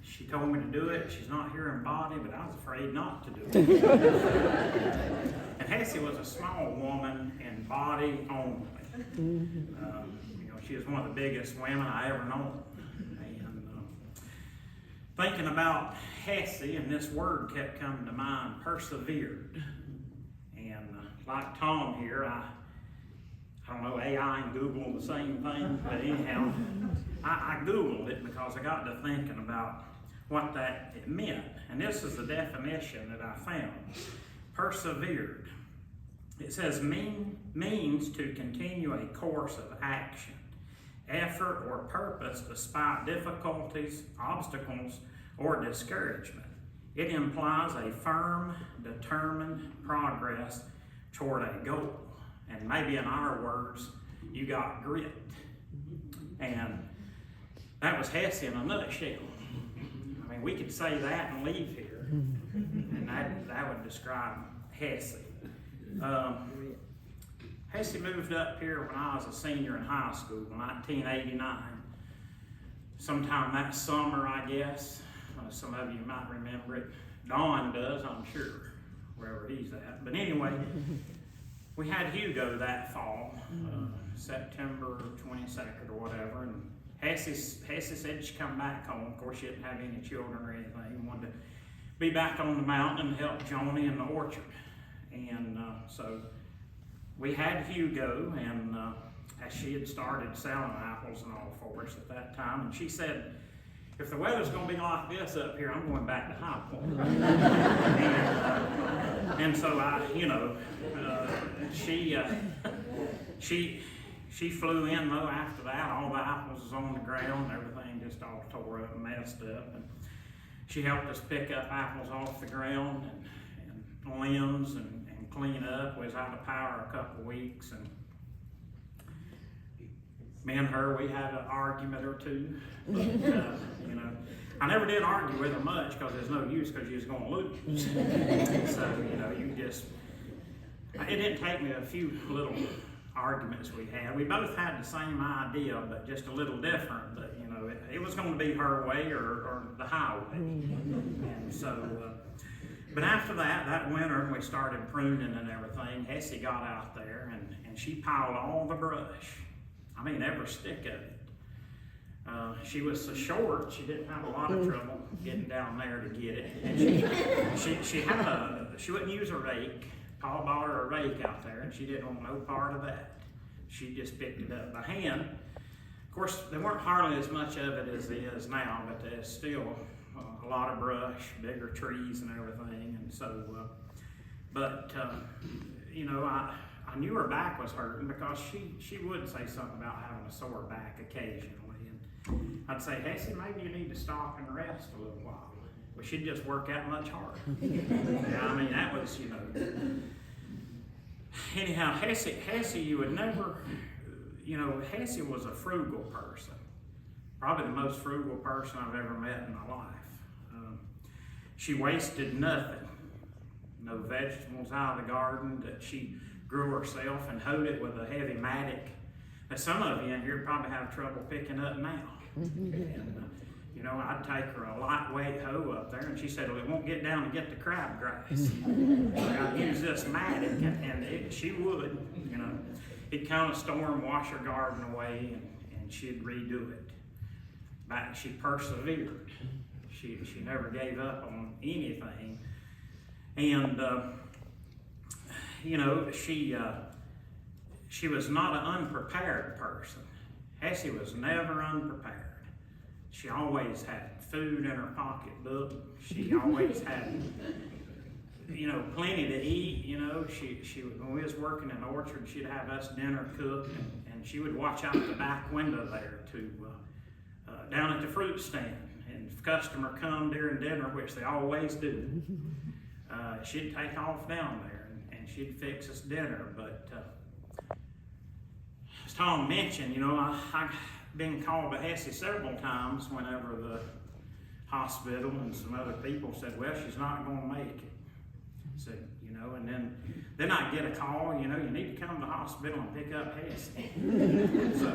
She told me to do it. She's not here in body, but I was afraid not to do it. And Hessie was a small woman in body only. She was one of the biggest women I ever known. And thinking about Hessie, and this word kept coming to mind, persevered. And like Tom here, I don't know, AI and Google the same thing, but anyhow, I Googled it because I got to thinking about what it meant. And this is the definition that I found. Persevered. It says means to continue a course of action, effort, or purpose despite difficulties, obstacles, or discouragement. It implies a firm, determined progress toward a goal. And maybe in our words, you got grit. And that was Hessie in a nutshell. I mean, we could say that and leave here, and that would describe Hessie. Hessie moved up here when I was a senior in high school, 1989. Sometime that summer, I guess. Some of you might remember it. Don does, I'm sure, wherever he's at. But anyway, we had Hugo that fall, September 22nd or whatever, and Hessie said she'd come back home. Of course, she didn't have any children or anything. Wanted to be back on the mountain and help Joni in the orchard. And so we had Hugo, and as she had started selling apples and all for us at that time, and she said, if the weather's going to be like this up here, I'm going back to High Point. and so she flew in though after that. All the apples was on the ground, everything just all tore up and messed up. And she helped us pick up apples off the ground and limbs and clean up. We was out of power a couple of weeks, and me and her, we had an argument or two. But, I never did argue with her much because there's no use because you was going to lose. So, it didn't take me a few little arguments we had. We both had the same idea, but just a little different. But, it was going to be her way or the highway. And so, but after that winter, we started pruning and everything. Hessie got out there and she piled all the brush. I mean, every stick of it. She was so short, she didn't have a lot of trouble getting down there to get it. And she wouldn't use a rake. Paul bought her a rake out there, and she didn't want no part of that. She just picked it up by hand. Of course, there weren't hardly as much of it as there is now, but there's still a lot of brush, bigger trees and everything. And so, I knew her back was hurting because she would say something about having a sore back occasionally. And I'd say, Hessie, maybe you need to stop and rest a little while. Well, she'd just work out much harder. Yeah, I mean, that was, Anyhow, Hessie, you would never, Hessie was a frugal person. Probably the most frugal person I've ever met in my life. She wasted nothing. No vegetables out of the garden that she grew herself and hoed it with a heavy mattock that some of you in here probably have trouble picking up now. And, I'd take her a lightweight hoe up there, and she said, well, it won't get down to get the crabgrass. So I'd use this mattock, and she would, It'd kind of storm, wash her garden away, and she'd redo it. But she persevered. She never gave up on anything. And, she was not an unprepared person. Hessie was never unprepared. She always had food in her pocketbook. She always had, plenty to eat. She when we was working in the orchard, she'd have us dinner cooked, and she would watch out the back window there down at the fruit stand. And if a customer come during dinner, which they always do, she'd take off down there and she'd fix us dinner. But as Tom mentioned, I've been called to Hessie several times whenever the hospital and some other people said, well, she's not going to make it. So, and then I'd get a call, you need to come to the hospital and pick up Hessie. So,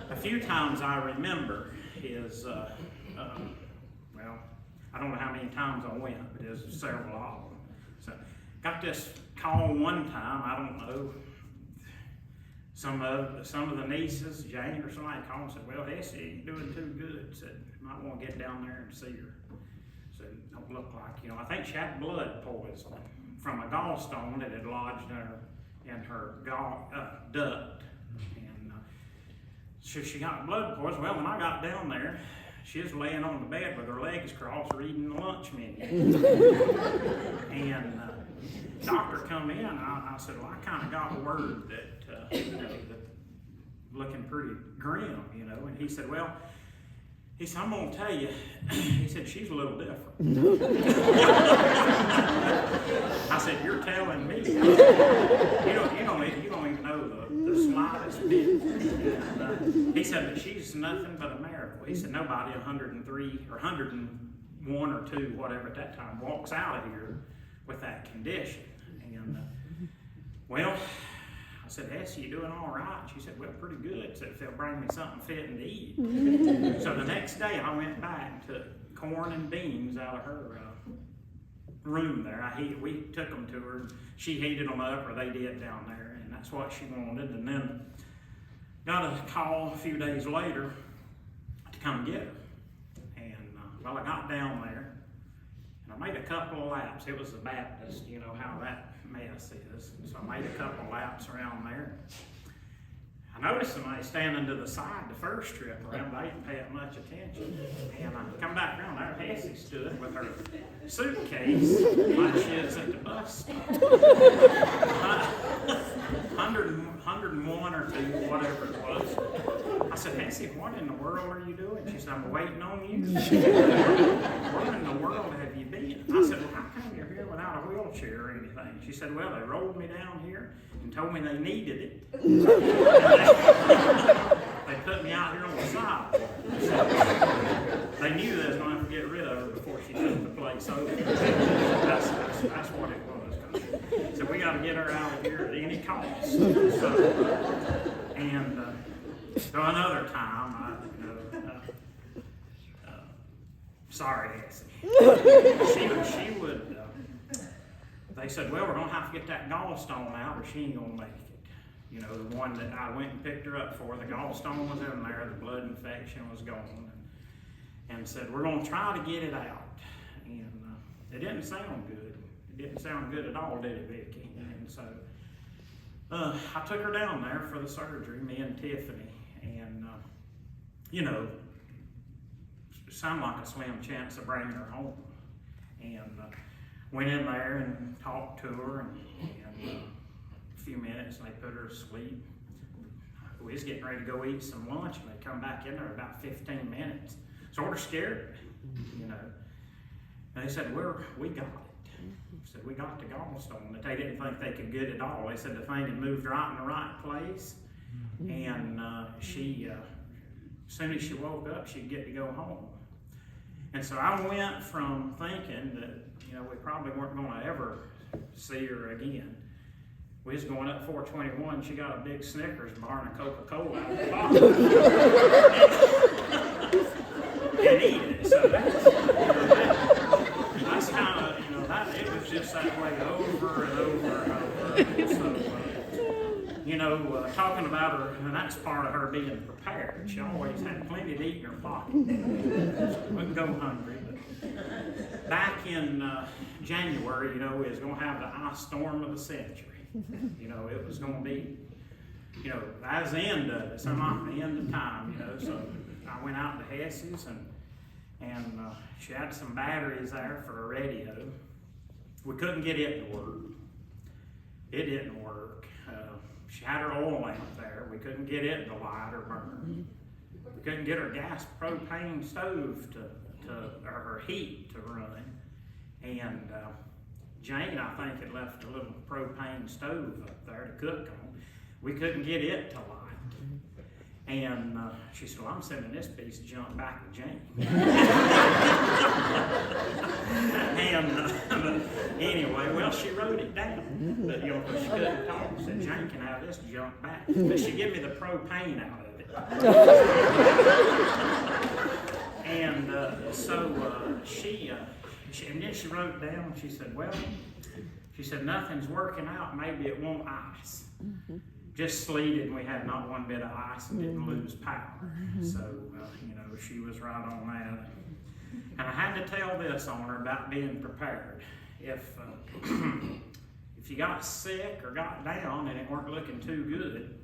a few times I remember is, well, I don't know how many times I went, but there's several of them. So, got this call one time, I don't know, some of the nieces, Jane or somebody called and said, well, Hessie ain't doing too good. Said, might want to get down there and see her. Said, don't look like, I think she had blood poisoning from a gallstone that had lodged in her duct. And so she got blood poisoning. Well, when I got down there, she was laying on the bed with her legs crossed reading the lunch menu. And the doctor come in, and I said, well, I kind of got word that, that looking pretty grim, and he said, well, I'm going to tell you, he said, she's a little different. I said, you're telling me. You don't even know the slightest bit. And, he said that she's nothing but a miracle. He said, nobody 103 or 101 or 2, whatever at that time, walks out of here with that condition. And, well, I said, Hessie, you doing all right? She said, well, pretty good. Said, if they'll bring me something fitting to eat. So the next day I went back and took corn and beans out of her room there. We took them to her. She heated them up, or they did down there, and that's what she wanted. And then got a call a few days later to come get her. And, well, I got down there, and I made a couple of laps. It was the Baptist, you know how that mess is. So I made a couple of laps around there. I noticed somebody standing to the side the first trip around. I didn't pay it much attention. And I come back around there, Hessie stood with her suitcase like she is at the bus stop. 101 or 2, whatever it was. I said, Hessie, what in the world are you doing? She said, I'm waiting on you. Where in the world have you been? I said, well, how come you're here without a wheelchair or anything? She said, well, they rolled me down here and told me they needed it. They put me out here on the side. They knew they was going to have to get rid of her before she took the place over. That's what it was. So we got to get her out of here at any cost. So another time, sorry, Hessie. She would. They said, well, we're going to have to get that gallstone out, or she ain't going to make it. The one that I went and picked her up for, the gallstone was in there, the blood infection was gone, and said, we're going to try to get it out. And it didn't sound good. It didn't sound good at all, did it, Vicki? And so I took her down there for the surgery, me and Tiffany, and, it sounded like a slim chance of bringing her home. And went in there and talked to her, and a few minutes, and they put her to sleep. We was getting ready to go eat some lunch, and they come back in there about 15 minutes. Sort of scared me, And they said, well, we got it. Said, we got the gallstone. But they didn't think they could get it all. They said the thing had moved right in the right place, and she, as soon as she woke up, she'd get to go home. And so I went from thinking that, we probably weren't going to ever see her again. We was going up 421. She got a big Snickers bar and a Coca-Cola out of the bottle. And eat it. So that's kind of, it was just that way over and over and over. So, talking about her, and that's part of her being prepared. She always had plenty to eat in her pocket. Wouldn't go hungry. But back in January, we was going to have the ice storm of the century. It was going to be, that was the end of it. Something like the end of time, So I went out to Hessie's, and she had some batteries there for a radio. We couldn't get it to work. It didn't work. She had her oil lamp there. We couldn't get it to light or burn. We couldn't get her gas propane stove or her heat to run. And Jane, I think, had left a little propane stove up there to cook on. We couldn't get it to light. And she said, well, I'm sending this piece of junk back to Jane. And anyway, well, she wrote it down. But, because she couldn't talk, she said, Jane can have this junk back. But she gave me the propane out of it. And and then she wrote down, she said, well, she said, nothing's working out, maybe it won't ice. Just sleeted, and we had not one bit of ice and didn't lose power. So, she was right on that. And I had to tell this on her about being prepared. If you got sick or got down and it weren't looking too good,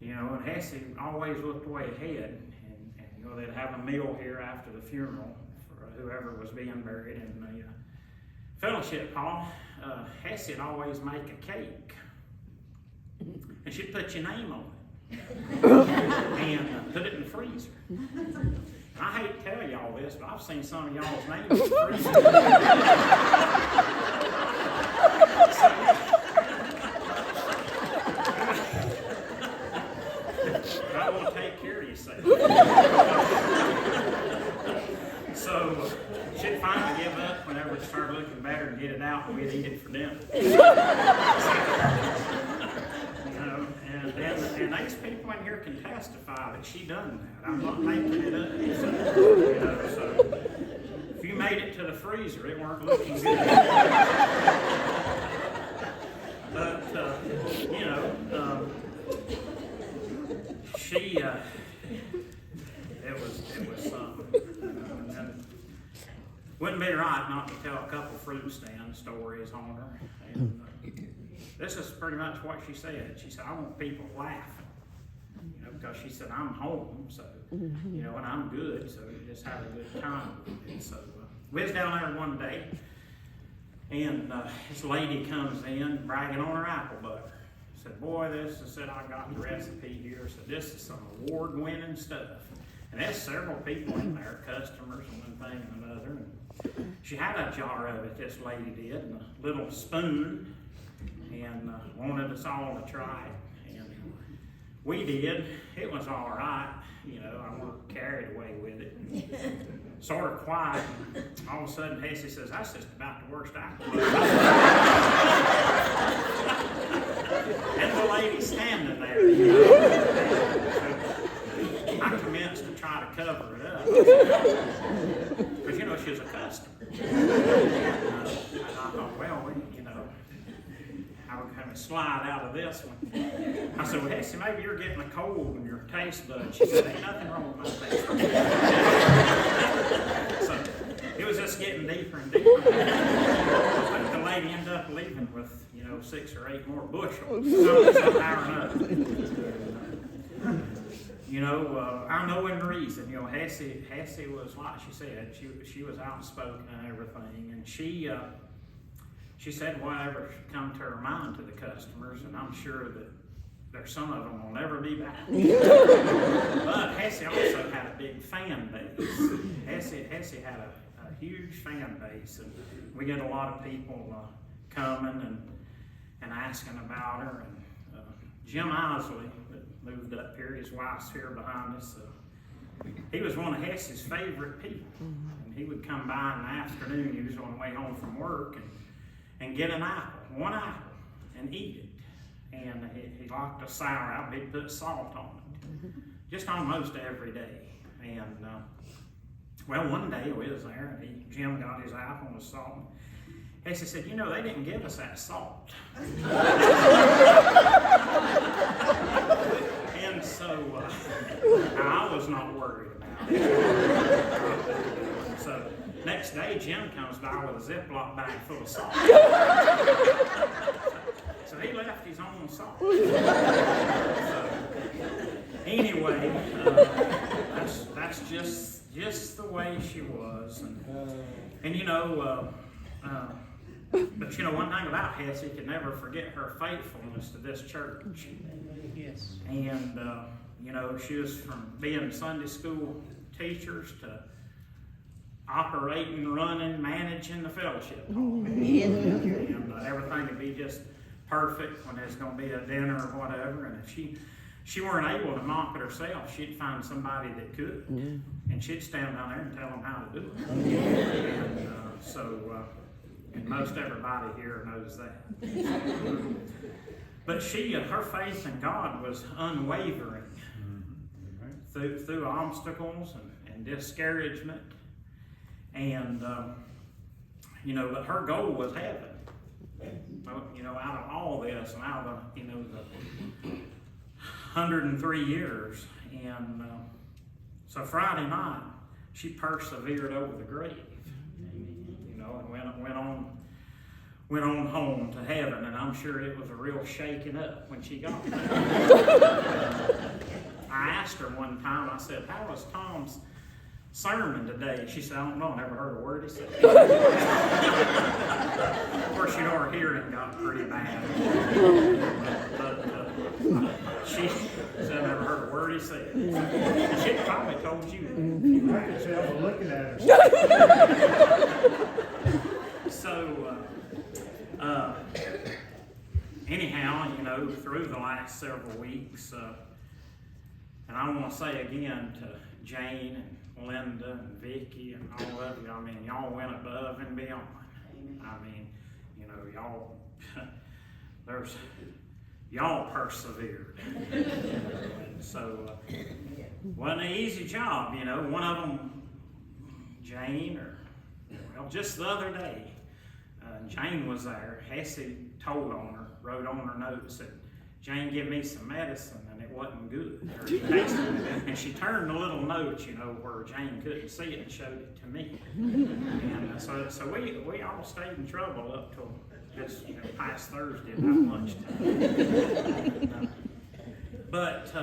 and Hessie always looked way ahead, and they'd have a meal here after the funeral for whoever was being buried in the fellowship hall. Hessie'd always make a cake, and she'd put your name on it and put it in the freezer. And I hate to tell y'all this, but I've seen some of y'all's names in the freezer. I want to take care of yourself. So she'd finally give up whenever it started looking better and get it out, and we'd eat it for dinner. And these people in here can testify that she done that. I'm not making it up. So if you made it to the freezer, it weren't looking good. But it was something. And wouldn't be right not to tell a couple fruit stand stories on her. And this is pretty much what she said. She said, I want people laughing, because she said, I'm home, so, and I'm good, so you just have a good time. And so we was down there one day, and this lady comes in bragging on her apple butter. Said, boy, I got the recipe here. Said, this is some award-winning stuff. And there's several people in there, customers and one thing and another. And she had a jar of it, this lady did, and a little spoon, and wanted us all to try it. And we did. It was all right. I wasn't carried away with it. Sort of quiet. All of a sudden, Hessie says, that's just about the worst apple. And the lady standing there. I commenced to try to cover it up. Because, she was a customer. And I thought, well, I would kind of slide out of this one. I said, well, Hessie, maybe you're getting a cold in your taste buds. She said, ain't nothing wrong with my taste buds. So it was just getting deeper and deeper. The lady ended up leaving with, 6 or 8 more bushels. Somehow or another. I know in reason, Hessie was, like she said, she was outspoken and everything, and she said whatever come to her mind to the customers, and I'm sure that there's some of them will never be back. But Hessie also had a big fan base. Hessie had a huge fan base, and we get a lot of people coming and asking about her. And Jim Isley, that moved up here, his wife's here behind us. He was one of Hessie's favorite people, and he would come by in the afternoon. He was on the way home from work and get one apple, and eat it. And he liked a sour apple. He'd put salt on it, just almost every day. And one day we was there, and Jim got his apple with salt. Hessie said, they didn't give us that salt. And so I was not worried about it. So next day, Jim comes by with a Ziploc bag full of salt. So he left his own salt. So, anyway, that's just the way she was. But one thing about Hessie, could never forget her faithfulness to this church. Yes. And she was from being Sunday school teachers to operating, running, managing the fellowship hall. And everything would be just perfect when there's going to be a dinner or whatever. And if she weren't able to mop it herself, she'd find somebody that could. And she'd stand down there and tell them how to do it. And most everybody here knows that. But her faith in God was unwavering. through obstacles and discouragement. And, you know, but her goal was heaven. You know, out of all this and out of the, you know, the 103 years. And so Friday night, she persevered over the grave, you know, and went on home to heaven. And I'm sure it was a real shaking up when she got there. I asked her one time, I said, how was Tom's sermon today? She said, I don't know, I never heard a word he said. Of course, you know, her hearing got pretty bad. But she said, I never heard a word he said. And she probably told you. I could tell by looking at her. So, anyhow, you know, through the last several weeks, and I want to say again to Jane and Linda and Vicky and all of you, I mean, y'all went above and beyond. I mean, you know, y'all persevered. And so, wasn't an easy job, you know. One of them, Jane, just the other day, Jane was there. Hessie told on her, wrote on her notes that Jane gave me some medicine and it wasn't good. And she turned the little note, you know, where Jane couldn't see it and showed it to me. And so we all stayed in trouble up till this, you know, past Thursday about lunchtime. But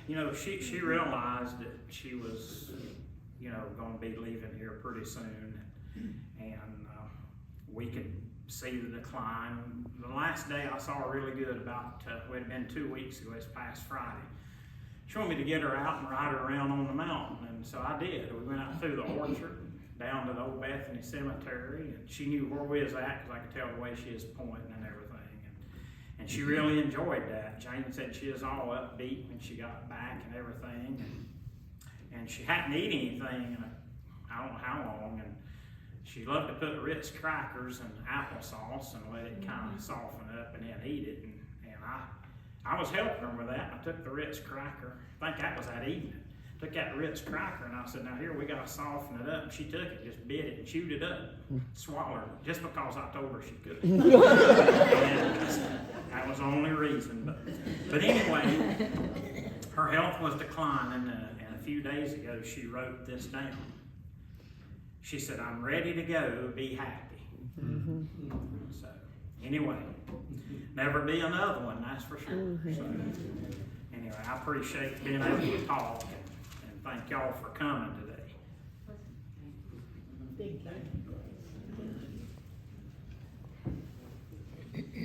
you know, she realized that she was, you know, going to be leaving here pretty soon, and we could see the decline. The last day I saw her really good about, it had been 2 weeks ago, it's past Friday. She wanted me to get her out and ride her around on the mountain, and so I did. We went out through the orchard, down to the old Bethany Cemetery, and she knew where we was at because I could tell the way she was pointing and everything. And she really enjoyed that. Jane said she was all upbeat when she got back and everything. And she hadn't eaten anything in I don't know how long. And she loved to put Ritz crackers and applesauce and let it kind of soften up and then eat it. And I was helping her with that. I took the Ritz cracker, I think that was that evening. Took that Ritz cracker and I said, now here we got to soften it up. And she took it, just bit it and chewed it up, swallowed it, just because I told her she could. And that was the only reason. But anyway, her health was declining, and a few days ago she wrote this down. She said, I'm ready to go, be happy. So anyway, never be another one, that's for sure. So anyway, I appreciate being able to talk. Thank y'all for coming today. Thank you.